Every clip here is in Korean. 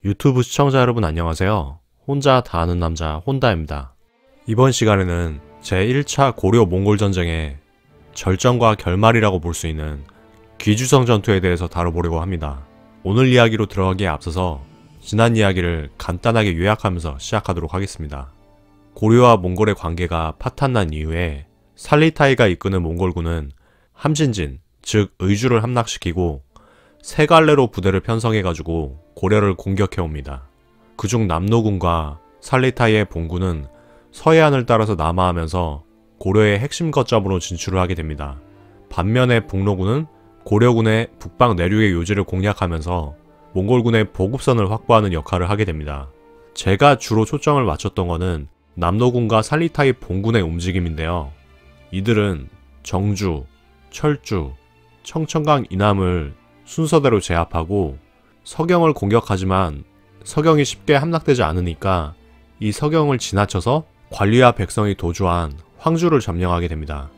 유튜브 시청자 여러분 안녕하세요. 혼자 다 아는 남자 혼다입니다. 이번 시간에는 제1차 고려-몽골 전쟁의 절정과 결말이라고 볼 수 있는 귀주성 전투에 대해서 다뤄보려고 합니다. 오늘 이야기로 들어가기에 앞서서 지난 이야기를 간단하게 요약하면서 시작하도록 하겠습니다. 고려와 몽골의 관계가 파탄난 이후에 살리타이가 이끄는 몽골군은 함진진, 즉 의주를 함락시키고 세 갈래로 부대를 편성해가지고 고려를 공격해옵니다. 그중 남노군과 살리타이의 본군은 서해안을 따라서 남하하면서 고려의 핵심 거점으로 진출을 하게 됩니다. 반면에 북노군은 고려군의 북방 내륙의 요지를 공략하면서 몽골군의 보급선을 확보하는 역할을 하게 됩니다. 제가 주로 초점을 맞췄던 것은 남노군과 살리타이 본군의 움직임인데요. 이들은 정주, 철주, 청천강 이남을 순서대로 제압하고 서경을 공격하지만 서경이 쉽게 함락되지 않으니까 이 서경을 지나쳐서 관리와 백성이 도주한 황주를 점령하게 됩니다.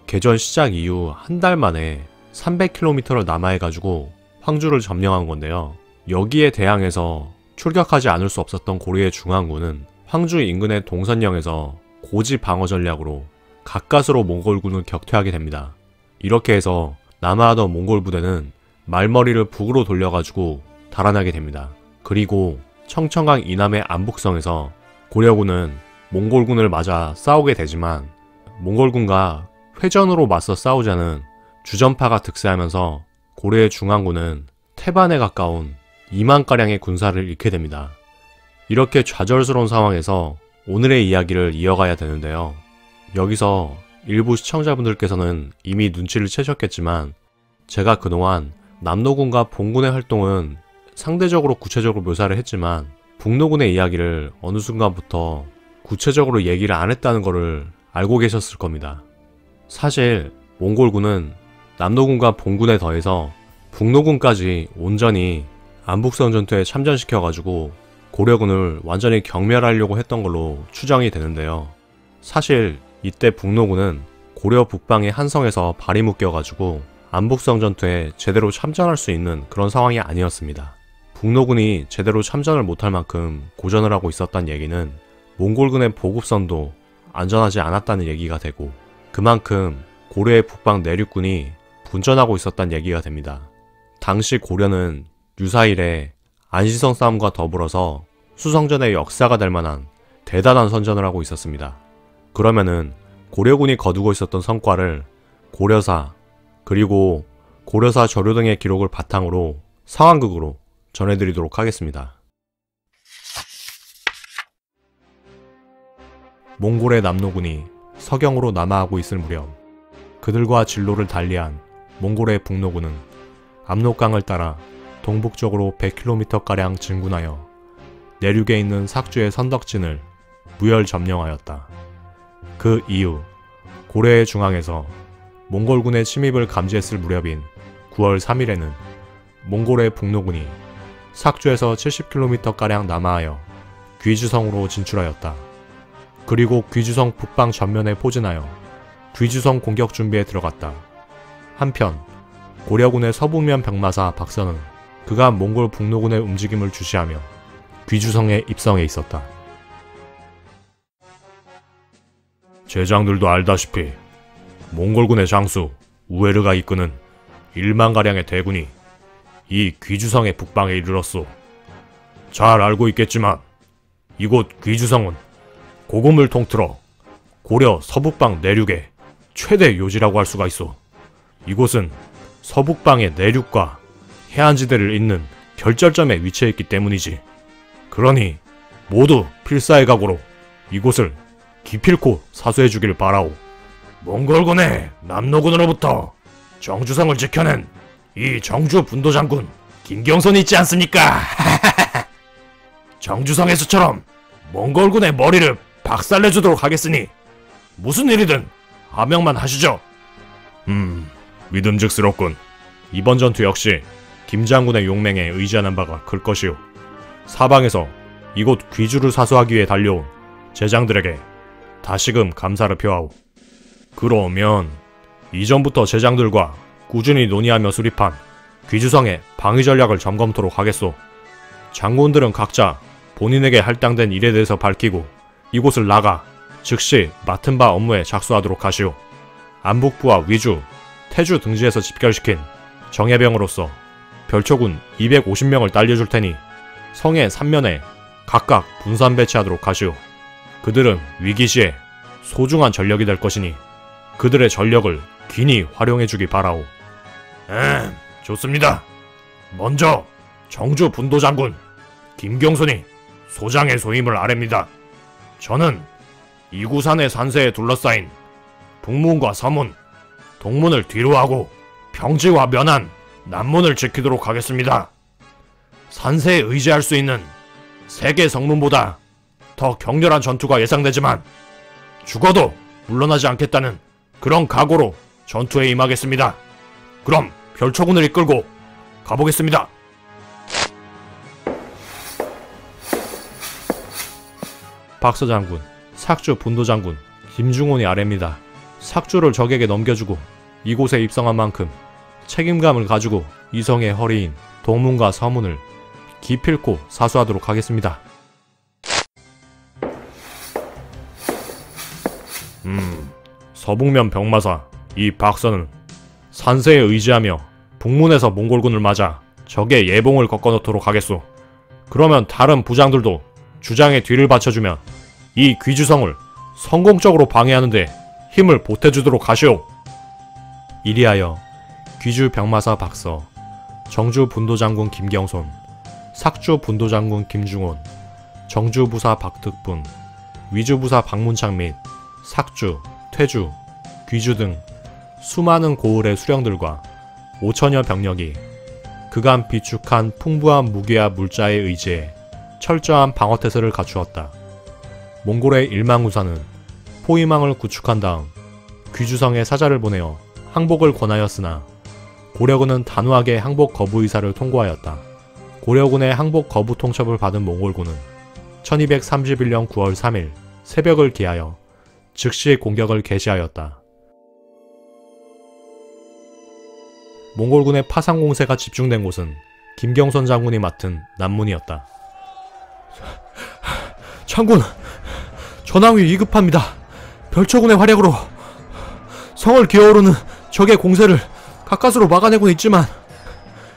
개전 시작 이후 한 달 만에 300km를 남하해가지고 황주를 점령한 건데요. 여기에 대항해서 출격하지 않을 수 없었던 고려의 중앙군은 황주 인근의 동선령에서 고지 방어 전략으로 가까스로 몽골군을 격퇴하게 됩니다. 이렇게 해서 남하하던 몽골 부대는 말머리를 북으로 돌려가지고 달아나게 됩니다. 그리고 청천강 이남의 안북성에서 고려군은 몽골군을 맞아 싸우게 되지만 몽골군과 회전으로 맞서 싸우자는 주전파가 득세하면서 고려의 중앙군은 태반에 가까운 2만가량의 군사를 잃게 됩니다. 이렇게 좌절스러운 상황에서 오늘의 이야기를 이어가야 되는데요. 여기서 일부 시청자분들께서는 이미 눈치를 채셨겠지만 제가 그동안 남노군과 본군의 활동은 상대적으로 구체적으로 묘사를 했지만 북노군의 이야기를 어느 순간부터 구체적으로 얘기를 안 했다는 것을 알고 계셨을 겁니다. 사실 몽골군은 남노군과 본군에 더해서 북노군까지 온전히 안북성 전투에 참전시켜가지고 고려군을 완전히 경멸하려고 했던 걸로 추정이 되는데요. 사실 이때 북노군은 고려 북방의 한성에서 발이 묶여가지고 안북성 전투에 제대로 참전할 수 있는 그런 상황이 아니었습니다. 북노군이 제대로 참전을 못할 만큼 고전을 하고 있었다는 얘기는 몽골군의 보급선도 안전하지 않았다는 얘기가 되고 그만큼 고려의 북방 내륙군이 분전하고 있었다는 얘기가 됩니다. 당시 고려는 유사일에 안시성 싸움과 더불어서 수성전의 역사가 될 만한 대단한 선전을 하고 있었습니다. 그러면은 고려군이 거두고 있었던 성과를 고려사 그리고 고려사 저료 등의 기록을 바탕으로 상황극으로 전해드리도록 하겠습니다. 몽골의 남노군이 서경으로 남하하고 있을 무렵 그들과 진로를 달리한 몽골의 북노군은 압록강을 따라 동북쪽으로 100km가량 진군하여 내륙에 있는 삭주의 선덕진을 무혈 점령하였다. 그 이후 고려의 중앙에서 몽골군의 침입을 감지했을 무렵인 9월 3일에는 몽골의 북노군이 삭주에서 70km가량 남하하여 귀주성으로 진출하였다. 그리고 귀주성 북방 전면에 포진하여 귀주성 공격 준비에 들어갔다. 한편 고려군의 서북면 병마사 박선은 그간 몽골 북노군의 움직임을 주시하며 귀주성에 입성해 있었다. 제장들도 알다시피 몽골군의 장수 우에르가 이끄는 1만가량의 대군이 이 귀주성의 북방에 이르렀소. 잘 알고 있겠지만 이곳 귀주성은 고금을 통틀어 고려 서북방 내륙의 최대 요지라고 할 수가 있어. 이곳은 서북방의 내륙과 해안지대를 잇는 결절점에 위치해 있기 때문이지. 그러니 모두 필사의 각오로 이곳을 기필코 사수해주길 바라오. 몽골군의 남노군으로부터 정주성을 지켜낸 이 정주 분도장군 김경선이 있지 않습니까? 정주성에서처럼 몽골군의 머리를 박살내주도록 하겠으니 무슨 일이든 하명만 하시죠. 믿음직스럽군. 이번 전투 역시 김장군의 용맹에 의지하는 바가 클 것이오. 사방에서 이곳 귀주를 사수하기 위해 달려온 제장들에게 다시금 감사를 표하오. 그러면 이전부터 제장들과 꾸준히 논의하며 수립한 귀주성의 방위 전략을 점검토록 하겠소. 장군들은 각자 본인에게 할당된 일에 대해서 밝히고 이곳을 나가 즉시 맡은 바 업무에 착수하도록 하시오. 안북부와 위주, 태주 등지에서 집결시킨 정예병으로서 별초군 250명을 딸려줄 테니 성의 3면에 각각 분산 배치하도록 하시오. 그들은 위기시에 소중한 전력이 될 것이니 그들의 전력을 귀히 활용해주기 바라오. 좋습니다. 먼저 정주 분도장군 김경손이 소장의 소임을 아랩니다. 저는 이구산의 산세에 둘러싸인 북문과 서문, 동문을 뒤로하고 평지와 면한 남문을 지키도록 하겠습니다. 산세에 의지할 수 있는 세계 성문보다 더 격렬한 전투가 예상되지만 죽어도 물러나지 않겠다는 그런 각오로 전투에 임하겠습니다. 그럼 별초군을 이끌고 가보겠습니다. 박서장군, 삭주 분도장군 김중훈이 아래입니다. 삭주를 적에게 넘겨주고 이곳에 입성한 만큼 책임감을 가지고 이성의 허리인 동문과 서문을 기필코 사수하도록 하겠습니다. 서북면 병마사 이 박서는 산세에 의지하며 북문에서 몽골군을 맞아 적의 예봉을 꺾어놓도록 하겠소. 그러면 다른 부장들도 주장의 뒤를 받쳐주며 이 귀주성을 성공적으로 방해하는데 힘을 보태주도록 하시오. 이리하여 귀주 병마사 박서, 정주 분도장군 김경손, 삭주 분도장군 김중훈, 정주부사 박득분, 위주부사 박문창 및 삭주, 퇴주, 귀주 등 수많은 고을의 수령들과 5천여 병력이 그간 비축한 풍부한 무기와 물자에 의지해 철저한 방어태세를 갖추었다. 몽골의 일망우사는 포위망을 구축한 다음 귀주성에 사자를 보내어 항복을 권하였으나 고려군은 단호하게 항복 거부 의사를 통고하였다. 고려군의 항복 거부 통첩을 받은 몽골군은 1231년 9월 3일 새벽을 기하여 즉시 공격을 개시하였다. 몽골군의 파상 공세가 집중된 곳은 김경손 장군이 맡은 남문이었다. 장군, 전황이 위급합니다. 별초군의 활약으로 성을 기어오르는 적의 공세를 가까스로 막아내고는 있지만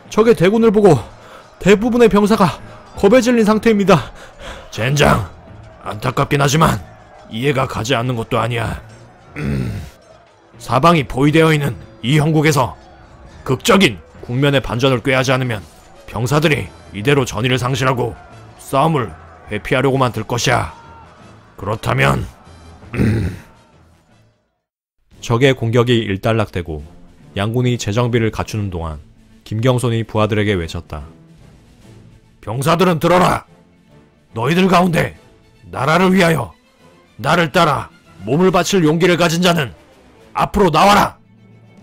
적의 대군을 보고 대부분의 병사가 겁에 질린 상태입니다. 젠장, 안타깝긴 하지만 이해가 가지 않는 것도 아니야. 사방이 포위되어 있는 이 형국에서 극적인 국면의 반전을 꾀하지 않으면 병사들이 이대로 전의를 상실하고 싸움을 회피하려고만 들 것이야. 그렇다면 적의 공격이 일단락되고 양군이 재정비를 갖추는 동안 김경손이 부하들에게 외쳤다. 병사들은 들어라! 너희들 가운데 나라를 위하여 나를 따라 몸을 바칠 용기를 가진 자는 앞으로 나와라!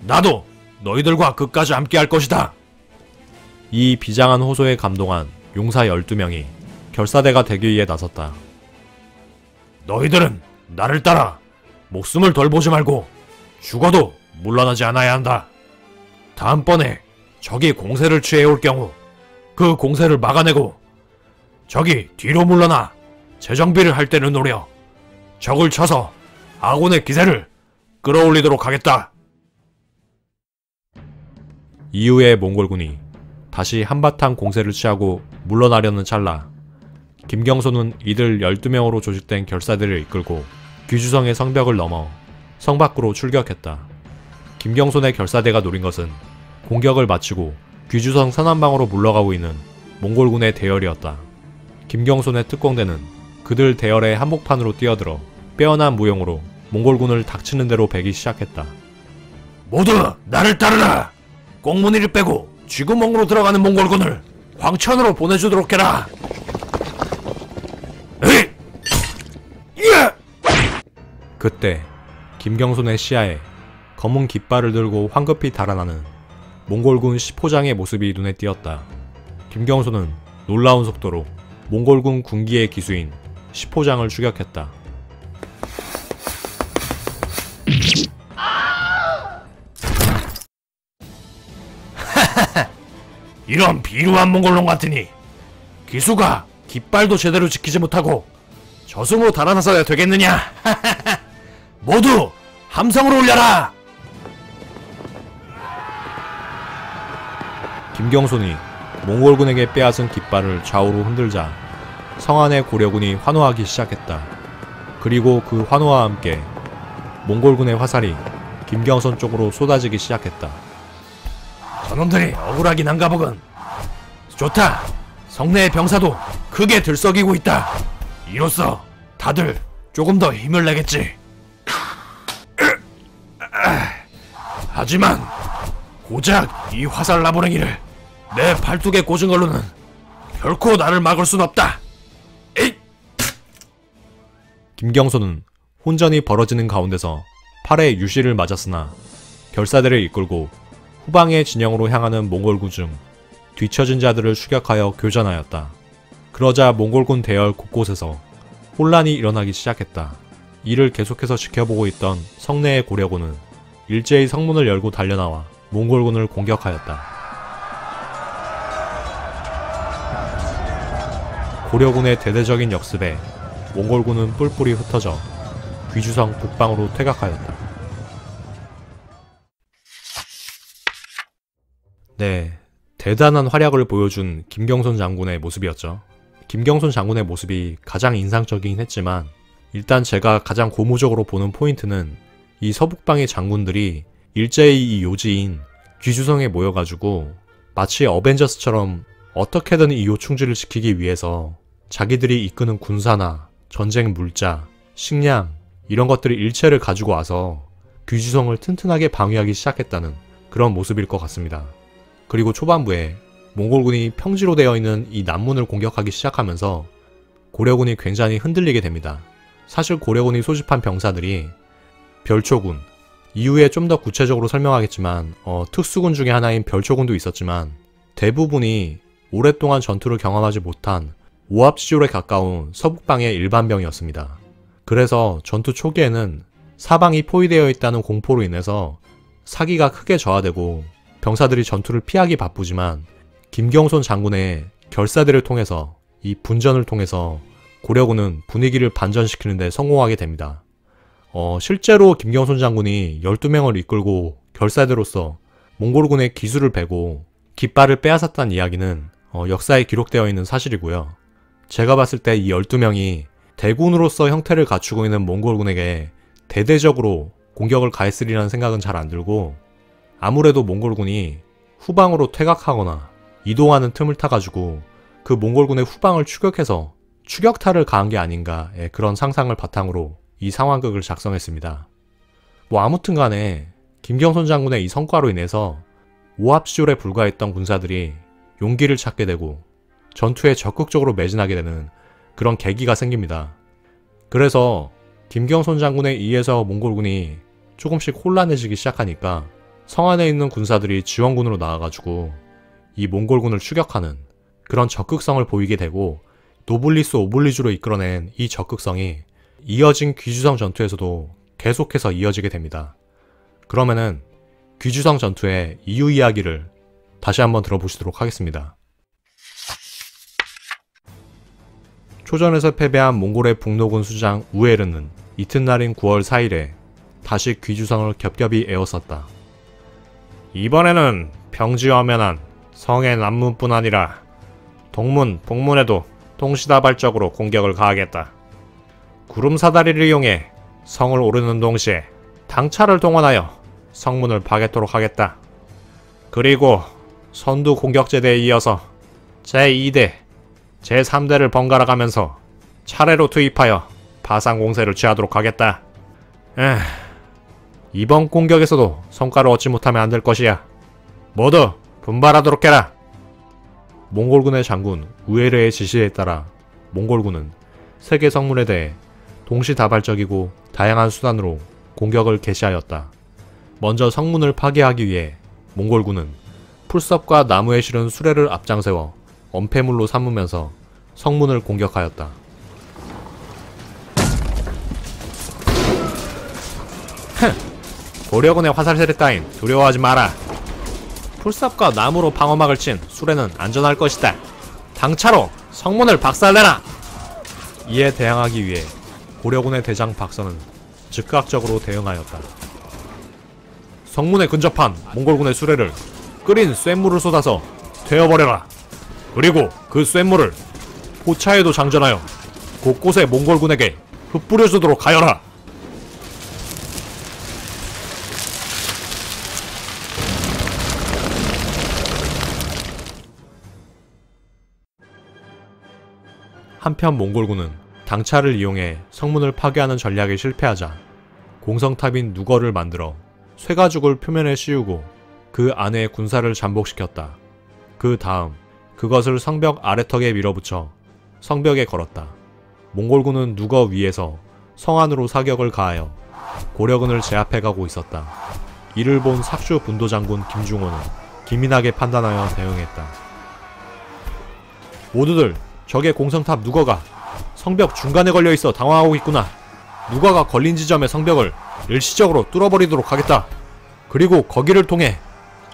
나도 너희들과 끝까지 함께할 것이다. 이 비장한 호소에 감동한 용사 12명이 결사대가 되기 위해 나섰다. 너희들은 나를 따라 목숨을 덜 보지 말고 죽어도 물러나지 않아야 한다. 다음번에 적이 공세를 취해올 경우 그 공세를 막아내고 적이 뒤로 물러나 재정비를 할 때를 노려 적을 쳐서 아군의 기세를 끌어올리도록 하겠다. 이후에 몽골군이 다시 한바탕 공세를 취하고 물러나려는 찰나 김경손은 이들 12명으로 조직된 결사대를 이끌고 귀주성의 성벽을 넘어 성 밖으로 출격했다. 김경손의 결사대가 노린 것은 공격을 마치고 귀주성 서남방으로 물러가고 있는 몽골군의 대열이었다. 김경손의 특공대는 그들 대열의 한복판으로 뛰어들어 빼어난 무용으로 몽골군을 닥치는 대로 베기 시작했다. 모두 나를 따르라! 꽁무니를 빼고 쥐구멍으로 들어가는 몽골군을 황천으로 보내주도록 해라! 에이! 예! 그때 김경손의 시야에 검은 깃발을 들고 황급히 달아나는 몽골군 10호장의 모습이 눈에 띄었다. 김경손은 놀라운 속도로 몽골군 군기의 기수인 10호장을 추격했다. 이런 비루한 몽골놈 같으니 기수가 깃발도 제대로 지키지 못하고 저승으로 달아나서야 되겠느냐? 모두 함성을 올려라! 김경손이 몽골군에게 빼앗은 깃발을 좌우로 흔들자 성안의 고려군이 환호하기 시작했다. 그리고 그 환호와 함께 몽골군의 화살이 김경손 쪽으로 쏟아지기 시작했다. 저놈들이 억울하긴 한가 보군. 좋다. 성내의 병사도 크게 들썩이고 있다. 이로써 다들 조금 더 힘을 내겠지. 하지만 고작 이 화살 나부랭이를 내 팔뚝에 꽂은 걸로는 결코 나를 막을 순 없다. 에잇! 김경손은 혼전이 벌어지는 가운데서 팔에 유시를 맞았으나 결사대를 이끌고 후방의 진영으로 향하는 몽골군 중 뒤처진 자들을 추격하여 교전하였다. 그러자 몽골군 대열 곳곳에서 혼란이 일어나기 시작했다. 이를 계속해서 지켜보고 있던 성내의 고려군은 일제히 성문을 열고 달려나와 몽골군을 공격하였다. 고려군의 대대적인 역습에 몽골군은 뿔뿔이 흩어져 귀주성 북방으로 퇴각하였다. 네, 대단한 활약을 보여준 김경손 장군의 모습이었죠. 김경손 장군의 모습이 가장 인상적이긴 했지만 일단 제가 가장 고무적으로 보는 포인트는 이 서북방의 장군들이 일제히 이 요지인 귀주성에 모여가지고 마치 어벤져스처럼 어떻게든 이 요충지를 지키기 위해서 자기들이 이끄는 군사나 전쟁 물자, 식량 이런 것들이 일체를 가지고 와서 귀주성을 튼튼하게 방위하기 시작했다는 그런 모습일 것 같습니다. 그리고 초반부에 몽골군이 평지로 되어 있는 이 남문을 공격하기 시작하면서 고려군이 굉장히 흔들리게 됩니다. 사실 고려군이 소집한 병사들이 별초군, 이후에 좀 더 구체적으로 설명하겠지만 특수군 중에 하나인 별초군도 있었지만 대부분이 오랫동안 전투를 경험하지 못한 오합지졸에 가까운 서북방의 일반병이었습니다. 그래서 전투 초기에는 사방이 포위되어 있다는 공포로 인해서 사기가 크게 저하되고 병사들이 전투를 피하기 바쁘지만 김경손 장군의 결사대를 통해서 이 분전을 통해서 고려군은 분위기를 반전시키는 데 성공하게 됩니다. 실제로 김경손 장군이 12명을 이끌고 결사대로서 몽골군의 기수를 베고 깃발을 빼앗았다는 이야기는 역사에 기록되어 있는 사실이고요. 제가 봤을 때 이 12명이 대군으로서 형태를 갖추고 있는 몽골군에게 대대적으로 공격을 가했으리라는 생각은 잘 안 들고 아무래도 몽골군이 후방으로 퇴각하거나 이동하는 틈을 타가지고 그 몽골군의 후방을 추격해서 추격타를 가한 게 아닌가의 그런 상상을 바탕으로 이 상황극을 작성했습니다. 아무튼 간에 김경손 장군의 이 성과로 인해서 오합지졸에 불과했던 군사들이 용기를 찾게 되고 전투에 적극적으로 매진하게 되는 그런 계기가 생깁니다. 그래서 김경손 장군에 의해서 몽골군이 조금씩 혼란해지기 시작하니까 성안에 있는 군사들이 지원군으로 나와가지고 이 몽골군을 추격하는 그런 적극성을 보이게 되고 노블리스 오블리주로 이끌어낸 이 적극성이 이어진 귀주성 전투에서도 계속해서 이어지게 됩니다. 그러면은 귀주성 전투의 이유 이야기를 다시 한번 들어보시도록 하겠습니다. 초전에서 패배한 몽골의 북노군 수장 우에르는 이튿날인 9월 4일에 다시 귀주성을 겹겹이 에워쌌다. 이번에는 평지엄연한 성의 남문뿐 아니라 동문, 북문에도 동시다발적으로 공격을 가하겠다. 구름사다리를 이용해 성을 오르는 동시에 당차를 동원하여 성문을 파괴토록 하겠다. 그리고 선두 공격제대에 이어서 제2대, 제3대를 번갈아 가면서 차례로 투입하여 파상공세를 취하도록 하겠다. 이번 공격에서도 성과를 얻지 못하면 안 될 것이야. 모두 분발하도록 해라. 몽골군의 장군 우에르의 지시에 따라 몽골군은 세계 성문에 대해 동시다발적이고 다양한 수단으로 공격을 개시하였다. 먼저 성문을 파괴하기 위해 몽골군은 풀섭과 나무에 실은 수레를 앞장세워 엄폐물로 삼으면서 성문을 공격하였다. 고려군의 화살세례 따윈 두려워하지 마라. 풀섭과 나무로 방어막을 친 수레는 안전할 것이다. 당차로 성문을 박살내라! 이에 대항하기 위해 고려군의 대장 박선은 즉각적으로 대응하였다. 성문에 근접한 몽골군의 수레를 끓인 쇳물을 쏟아서 태워버려라. 그리고 그 쇳물을 포차에도 장전하여 곳곳에 몽골군에게 흩뿌려주도록 하여라. 한편 몽골군은 당차를 이용해 성문을 파괴하는 전략에 실패하자 공성탑인 누거를 만들어 쇠가죽을 표면에 씌우고 그 안에 군사를 잠복시켰다. 그 다음 그것을 성벽 아래턱에 밀어붙여 성벽에 걸었다. 몽골군은 누거 위에서 성 안으로 사격을 가하여 고려군을 제압해가고 있었다. 이를 본 삭슈 분도장군 김중호는 기민하게 판단하여 대응했다. 모두들 적의 공성탑 누거가 성벽 중간에 걸려있어 당황하고 있구나. 누가가 걸린 지점의 성벽을 일시적으로 뚫어버리도록 하겠다. 그리고 거기를 통해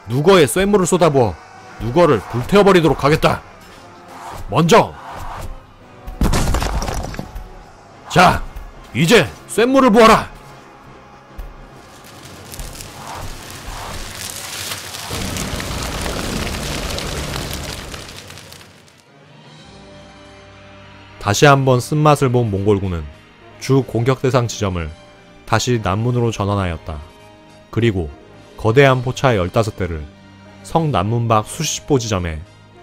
누거의 쇳물을 쏟아부어 누거를 불태워버리도록 하겠다. 먼저! 자, 이제 쇳물을 부어라! 다시 한번 쓴맛을 본 몽골군은 주 공격 대상 지점을 다시 남문으로 전환하였다. 그리고 거대한 포차 15대를 성 남문 밖 수십보 지점에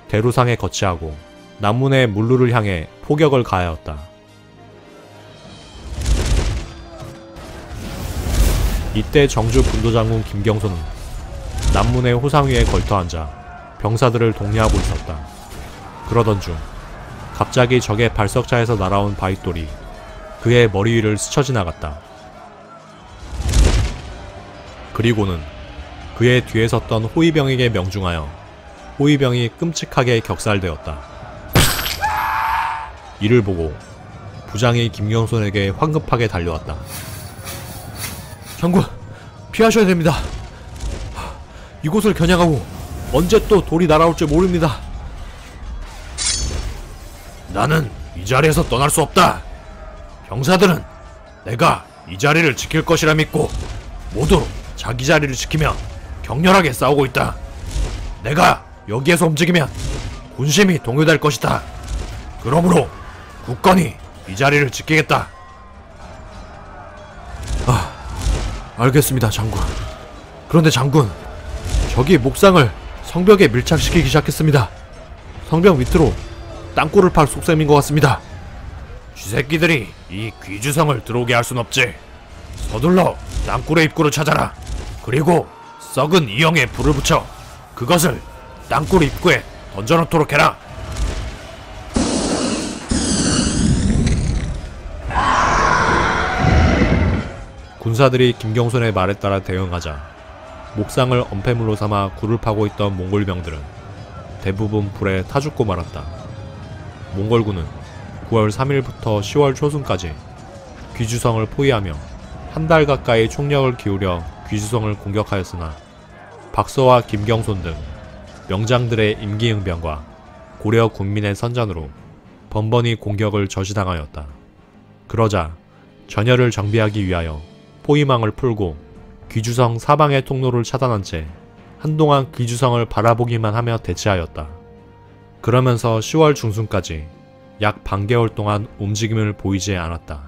대루상에 거치하고 남문의 물루를 향해 포격을 가하였다. 이때 정주 분도장군 김경소는 남문의 호상 위에 걸터앉아 병사들을 독려하고 있었다. 그러던 중 갑자기 적의 발석차에서 날아온 바윗돌이 그의 머리 위를 스쳐 지나갔다. 그리고는 그의 뒤에 섰던 호위병에게 명중하여 호위병이 끔찍하게 격살되었다. 이를 보고 부장이 김경손에게 황급하게 달려왔다. 장군, 피하셔야 됩니다. 이곳을 겨냥하고 언제 또 돌이 날아올지 모릅니다. 나는 이 자리에서 떠날 수 없다. 병사들은 내가 이 자리를 지킬 것이라 믿고 모두 자기 자리를 지키며 격렬하게 싸우고 있다. 내가 여기에서 움직이면 군심이 동요될 것이다. 그러므로 굳건히 이 자리를 지키겠다. 알겠습니다, 장군. 그런데 장군, 적이 목상을 성벽에 밀착시키기 시작했습니다. 성벽 밑으로 땅굴을 팔 속셈인 것 같습니다. 쥐새끼들이 이 귀주성을 들어오게 할 순 없지. 서둘러 땅굴의 입구를 찾아라. 그리고 썩은 이영에 불을 붙여 그것을 땅굴 입구에 던져놓도록 해라. 군사들이 김경손의 말에 따라 대응하자 목상을 엄폐물로 삼아 굴을 파고 있던 몽골병들은 대부분 불에 타 죽고 말았다. 몽골군은 9월 3일부터 10월 초순까지 귀주성을 포위하며 한 달 가까이 총력을 기울여 귀주성을 공격하였으나 박서와 김경손 등 명장들의 임기응변과 고려 군민의 선전으로 번번이 공격을 저지당하였다. 그러자 전열을 정비하기 위하여 포위망을 풀고 귀주성 사방의 통로를 차단한 채 한동안 귀주성을 바라보기만 하며 대치하였다. 그러면서 10월 중순까지 약 반개월 동안 움직임을 보이지 않았다.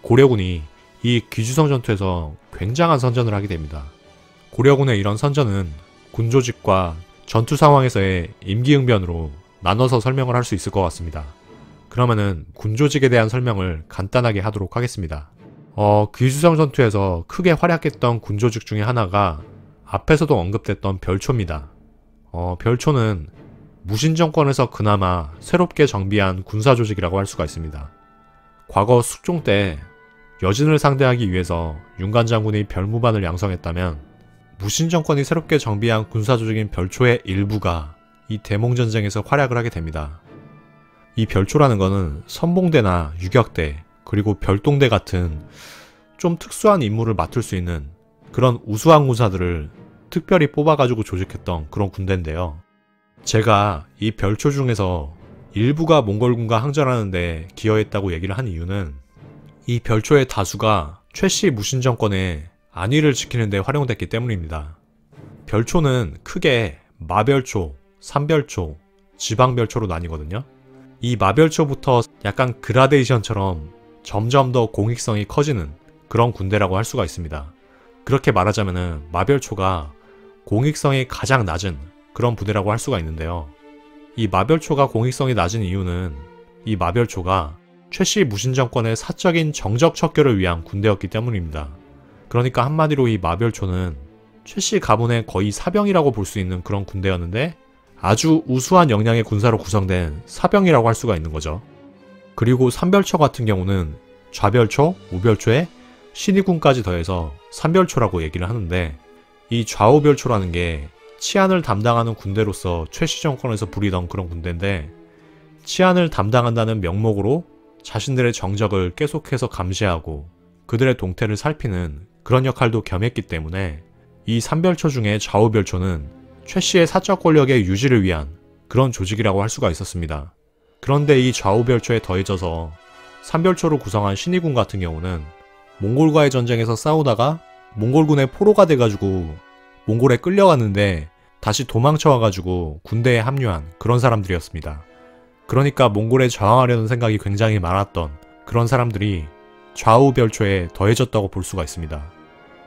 고려군이 이 귀주성 전투에서 굉장한 선전을 하게 됩니다. 고려군의 이런 선전은 군조직과 전투 상황에서의 임기응변으로 나눠서 설명을 할 수 있을 것 같습니다. 그러면은 군조직에 대한 설명을 간단하게 하도록 하겠습니다. 귀주성 전투에서 크게 활약했던 군조직 중에 하나가 앞에서도 언급됐던 별초입니다. 별초는 무신정권에서 그나마 새롭게 정비한 군사조직이라고 할 수가 있습니다. 과거 숙종 때 여진을 상대하기 위해서 윤관 장군이 별무반을 양성했다면 무신정권이 새롭게 정비한 군사조직인 별초의 일부가 이 대몽전쟁에서 활약을 하게 됩니다. 이 별초라는 거는 선봉대나 유격대 그리고 별동대 같은 좀 특수한 임무를 맡을 수 있는 그런 우수한 군사들을 특별히 뽑아가지고 조직했던 그런 군대인데요. 제가 이 별초 중에서 일부가 몽골군과 항전하는데 기여했다고 얘기를 한 이유는 이 별초의 다수가 최씨 무신정권의 안위를 지키는 데 활용됐기 때문입니다. 별초는 크게 마별초, 삼별초, 지방별초로 나뉘거든요. 이 마별초부터 약간 그라데이션처럼 점점 더 공익성이 커지는 그런 군대라고 할 수가 있습니다. 그렇게 말하자면은 마별초가 공익성이 가장 낮은 그런 부대라고 할 수가 있는데요. 이 마별초가 공익성이 낮은 이유는 이 마별초가 최씨 무신정권의 사적인 정적 척결을 위한 군대였기 때문입니다. 그러니까 한마디로 이 마별초는 최씨 가문의 거의 사병이라고 볼 수 있는 그런 군대였는데 아주 우수한 역량의 군사로 구성된 사병이라고 할 수가 있는 거죠. 그리고 삼별초 같은 경우는 좌별초, 우별초에 신의군까지 더해서 삼별초라고 얘기를 하는데 이 좌우별초라는 게 치안을 담당하는 군대로서 최씨 정권에서 부리던 그런 군대인데 치안을 담당한다는 명목으로 자신들의 정적을 계속해서 감시하고 그들의 동태를 살피는 그런 역할도 겸했기 때문에 이 삼별초 중에 좌우별초는 최씨의 사적 권력의 유지를 위한 그런 조직이라고 할 수가 있었습니다. 그런데 이 좌우별초에 더해져서 삼별초로 구성한 신의군 같은 경우는 몽골과의 전쟁에서 싸우다가 몽골군의 포로가 돼가지고 몽골에 끌려갔는데 다시 도망쳐와가지고 군대에 합류한 그런 사람들이었습니다. 그러니까 몽골에 저항하려는 생각이 굉장히 많았던 그런 사람들이 좌우별초에 더해졌다고 볼 수가 있습니다.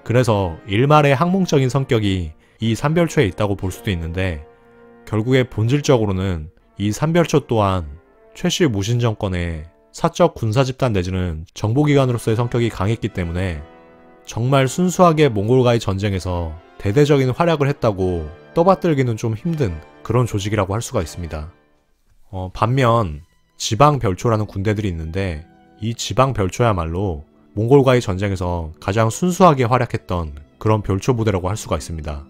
그래서 일말의 항몽적인 성격이 이 삼별초에 있다고 볼 수도 있는데 결국에 본질적으로는 이 삼별초 또한 최씨 무신정권의 사적 군사집단 내지는 정보기관으로서의 성격이 강했기 때문에 정말 순수하게 몽골과의 전쟁에서 대대적인 활약을 했다고 떠받들기는 좀 힘든 그런 조직이라고 할 수가 있습니다. 반면 지방별초라는 군대들이 있는데 이 지방별초야말로 몽골과의 전쟁에서 가장 순수하게 활약했던 그런 별초 부대라고 할 수가 있습니다.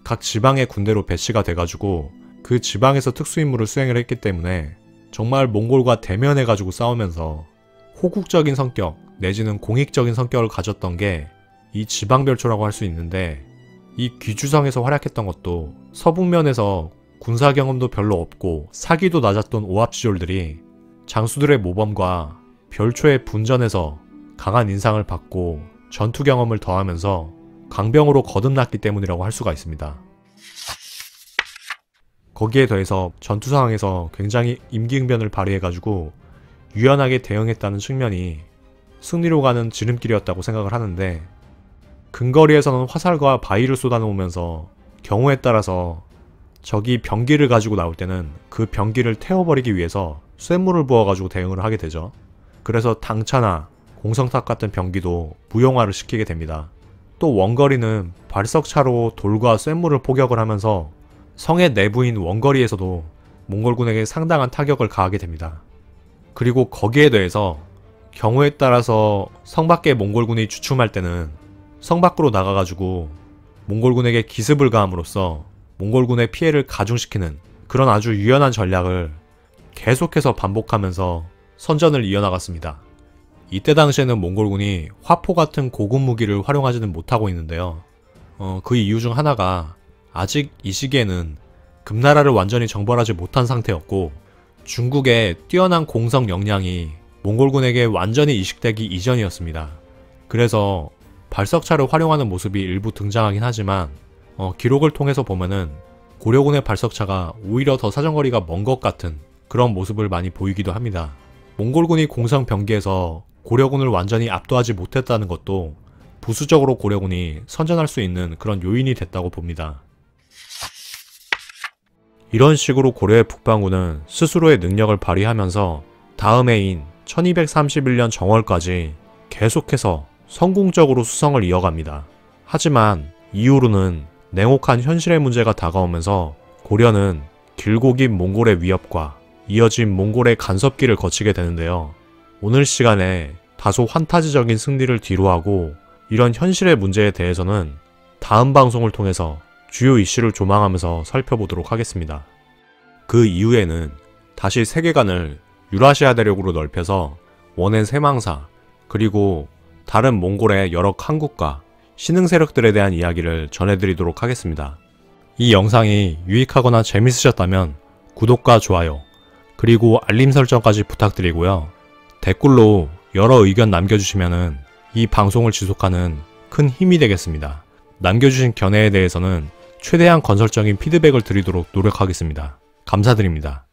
각 지방의 군대로 배치가 돼가지고 그 지방에서 특수임무를 수행을 했기 때문에 정말 몽골과 대면해가지고 싸우면서 호국적인 성격 내지는 공익적인 성격을 가졌던 게 이 지방별초라고 할 수 있는데 이 귀주성에서 활약했던 것도 서북면에서 군사 경험도 별로 없고 사기도 낮았던 오합지졸들이 장수들의 모범과 별초의 분전에서 강한 인상을 받고 전투 경험을 더하면서 강병으로 거듭났기 때문이라고 할 수가 있습니다. 거기에 더해서 전투 상황에서 굉장히 임기응변을 발휘해가지고 유연하게 대응했다는 측면이 승리로 가는 지름길이었다고 생각을 하는데 근거리에서는 화살과 바위를 쏟아놓으면서 경우에 따라서 적이 병기를 가지고 나올 때는 그 병기를 태워버리기 위해서 쇳물을 부어가지고 대응을 하게 되죠. 그래서 당차나 공성탑 같은 병기도 무용화를 시키게 됩니다. 또 원거리는 발석차로 돌과 쇳물을 포격을 하면서 성의 내부인 원거리에서도 몽골군에게 상당한 타격을 가하게 됩니다. 그리고 거기에 대해서 경우에 따라서 성 밖에 몽골군이 주춤할 때는 성 밖으로 나가가지고 몽골군에게 기습을 가함으로써 몽골군의 피해를 가중시키는 그런 아주 유연한 전략을 계속해서 반복하면서 선전을 이어나갔습니다. 이때 당시에는 몽골군이 화포 같은 고급 무기를 활용하지는 못하고 있는데요. 그 이유 중 하나가 아직 이 시기에는 금나라를 완전히 정벌하지 못한 상태였고 중국의 뛰어난 공성 역량이 몽골군에게 완전히 이식되기 이전이었습니다. 그래서 발석차를 활용하는 모습이 일부 등장하긴 하지만 기록을 통해서 보면은 고려군의 발석차가 오히려 더 사정거리가 먼 것 같은 그런 모습을 많이 보이기도 합니다. 몽골군이 공성 병기에서 고려군을 완전히 압도하지 못했다는 것도 부수적으로 고려군이 선전할 수 있는 그런 요인이 됐다고 봅니다. 이런 식으로 고려의 북방군은 스스로의 능력을 발휘하면서 다음 해인 1231년 정월까지 계속해서 성공적으로 수성을 이어갑니다. 하지만 이후로는 냉혹한 현실의 문제가 다가오면서 고려는 길고 긴 몽골의 위협과 이어진 몽골의 간섭기를 거치게 되는데요. 오늘 시간에 다소 환타지적인 승리를 뒤로하고 이런 현실의 문제에 대해서는 다음 방송을 통해서 주요 이슈를 조망하면서 살펴보도록 하겠습니다. 그 이후에는 다시 세계관을 유라시아 대륙으로 넓혀서 원의 세망사 그리고 다른 몽골의 여러 칸국과 신흥 세력들에 대한 이야기를 전해드리도록 하겠습니다. 이 영상이 유익하거나 재밌으셨다면 구독과 좋아요, 그리고 알림 설정까지 부탁드리고요. 댓글로 여러 의견 남겨주시면 이 방송을 지속하는 큰 힘이 되겠습니다. 남겨주신 견해에 대해서는 최대한 건설적인 피드백을 드리도록 노력하겠습니다. 감사드립니다.